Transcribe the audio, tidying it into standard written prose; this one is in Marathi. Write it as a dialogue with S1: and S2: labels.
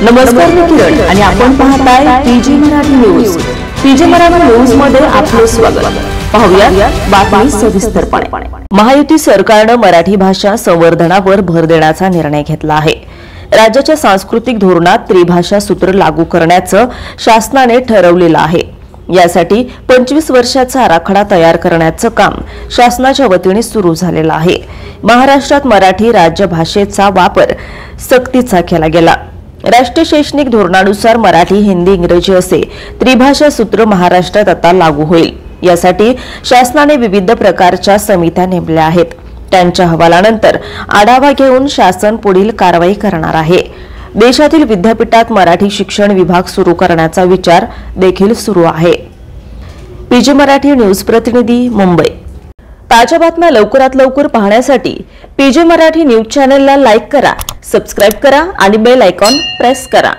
S1: नमस्कार, मी किरण आणि आपण पाहताय PG Marathi news. PG Marathi news मध्ये आपले स्वागत। पाहूया बातमी सविस्तरपणे। महायुती सरकारने मराठी भाषा संवर्धनावर भर देण्याचा निर्णय घेतला आहे। राज्याच्या सांस्कृतिक धोरणात त्रिभाषा सूत्र लागू करण्याचं शासनाने ठरवलेलं आहे। यासाठी 25 वर्षाचा आराखडा तयार करण्याचं काम शासनाच्या वतीने सुरू झालेलं आहे। महाराष्ट्रात मराठी राज्य भाषेचा वापर सक्तीचा केला गेला। राष्ट्रीय शैक्षणिक धोरणानुसार मराठी, हिंदी, इंग्रजी असे त्रिभाषा सूत्र महाराष्ट्रात आता लागू होईल। यासाठी शासनाने विविध प्रकारच्या समित्या नेमल्या आहेत। त्यांच्या अहवालानंतर आढावा घेऊन शासन पुढील कारवाई करणार आहे। देशातील विद्यापीठात मराठी शिक्षण विभाग सुरू करण्याचा विचार देखील सुरू आहे। पीजी मराठी न्यूज प्रतिनिधी, मुंबई। ताज्या बातम्या लवकरात लवकर पाहण्यासाठी पीजी मराठी न्यूज चॅनलला लाईक करा, सबस्क्राइब करा आणि बेल आयकॉन प्रेस करा।